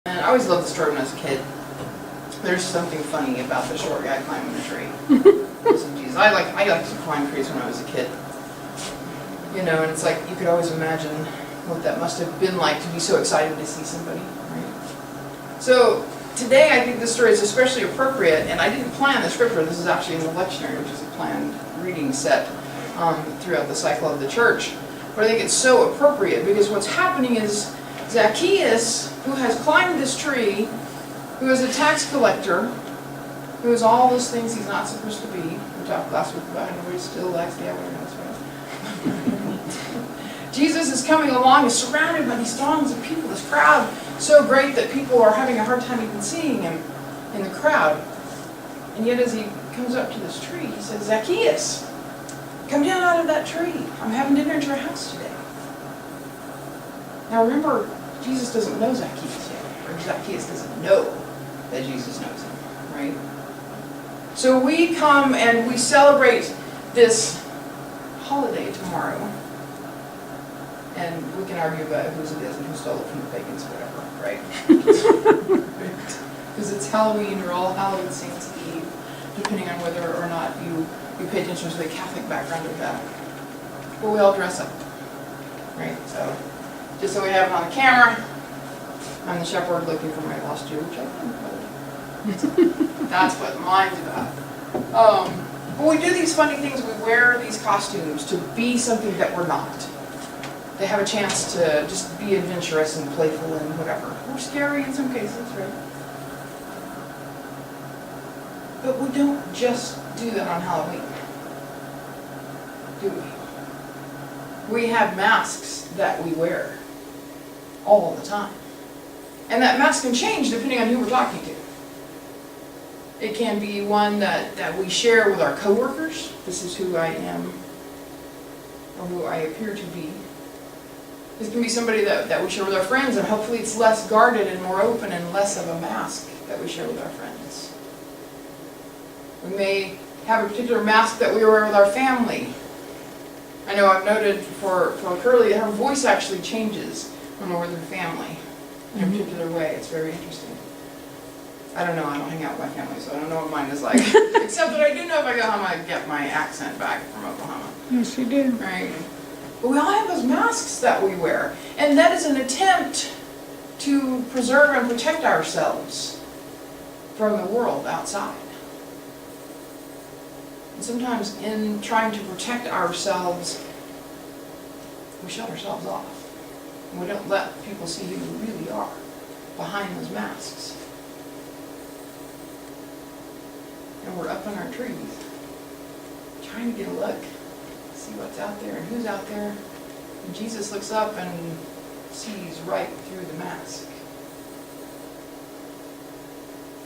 And I always loved the story when I was a kid. There's something funny about the short guy climbing a tree. Jesus. I like to climb trees when I was a kid. You know, and it's like you could always imagine what that must have been like to be so excited to see somebody, right? So today I think this story is especially appropriate, and I didn't plan the scripture. This is actually in the lectionary, which is a planned reading set throughout the cycle of the church. But I think it's so appropriate because what's happening is Zacchaeus, who has climbed this tree, who is a tax collector, who is all those things he's not supposed to be. We talked last week about how he still likes the awareness, right? Jesus is coming along, is surrounded by these throngs of people, this crowd, so great that people are having a hard time even seeing him in the crowd. And yet as he comes up to this tree, he says, Zacchaeus, come down out of that tree. I'm having dinner at your house today. Now remember, Jesus doesn't know Zacchaeus yet, or Zacchaeus doesn't know that Jesus knows him, right? So we come and we celebrate this holiday tomorrow, and we can argue about whose it is and who stole it from the pagans, whatever, right? Because it's Halloween or All Hallows Saints Eve, depending on whether or not you pay attention to the Catholic background of that. But we all dress up, right? So, just so we have it on the camera, I'm the shepherd looking for my lost Jew, which I think that's what mine's about. But we do these funny things. We wear these costumes to be something that we're not. They have a chance to just be adventurous and playful and whatever. Or scary in some cases, right? But we don't just do that on Halloween, do we? We have masks that we wear all the time. And that mask can change depending on who we're talking to. It can be one that we share with our coworkers. This is who I am, or who I appear to be. This can be somebody that we share with our friends, and hopefully it's less guarded and more open and less of a mask that we share with our friends. We may have a particular mask that we wear with our family. I know I've noted for Curly, her voice actually changes when we're with her family in a particular way. It's very interesting. I don't know, I don't hang out with my family, so I don't know what mine is like. Except that I do know if I go home, I get my accent back from Oklahoma. Yes, you do. Right. But we all have those masks that we wear. And that is an attempt to preserve and protect ourselves from the world outside. And sometimes in trying to protect ourselves, we shut ourselves off. And we don't let people see who we really are behind those masks. And we're up on our trees, trying to get a look, see what's out there and who's out there. And Jesus looks up and sees right through the mask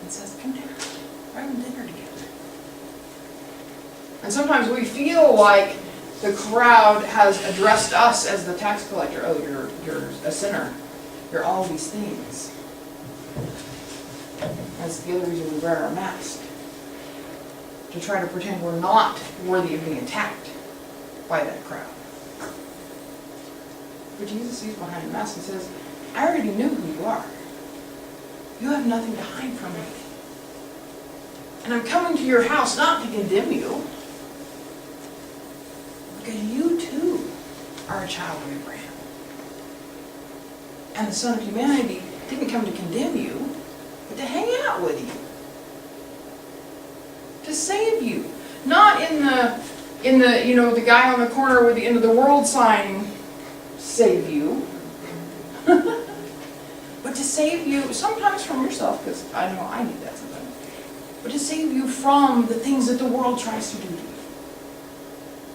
and says, come down, we're having dinner together. And sometimes we feel like the crowd has addressed us as the tax collector. Oh, you're a sinner. You're all these things. That's the other reason we wear our mask. To try to pretend we're not worthy of being attacked by that crowd. But Jesus sees behind the mask and says, I already knew who you are. You have nothing to hide from me. And I'm coming to your house not to condemn you, because you too are a child of Abraham. And the Son of Humanity didn't come to condemn you, but to hang out with you. To save you. Not in the the guy on the corner with the end of the world sign, save you. But to save you, sometimes from yourself, because I know I need that sometimes. But to save you from the things that the world tries to do to you.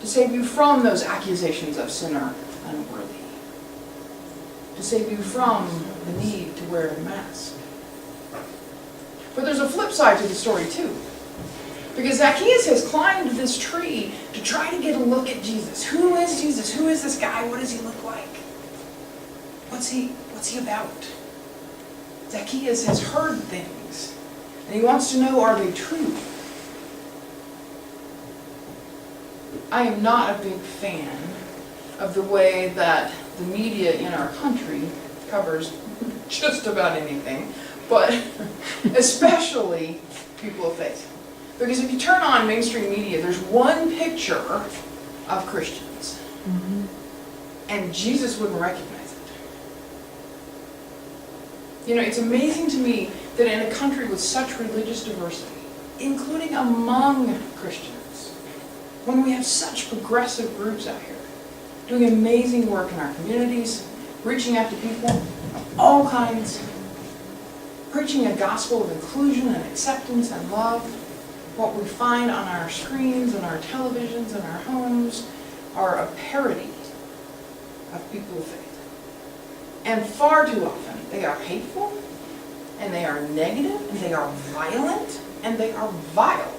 To save you from those accusations of sinner unworthy. To save you from the need to wear the mask. But there's a flip side to the story too. Because Zacchaeus has climbed this tree to try to get a look at Jesus. Who is Jesus? Who is this guy? What does he look like? What's he about? Zacchaeus has heard things, and he wants to know, are they true? I am not a big fan of the way that the media in our country covers just about anything, but especially people of faith. Because if you turn on mainstream media, there's one picture of Christians, and Jesus wouldn't recognize it. You know, it's amazing to me that in a country with such religious diversity, including among Christians, when we have such progressive groups out here, doing amazing work in our communities, reaching out to people of all kinds, preaching a gospel of inclusion and acceptance and love, what we find on our screens and our televisions and our homes are a parody of people of faith. And far too often, they are hateful, and they are negative, and they are violent, and they are vile.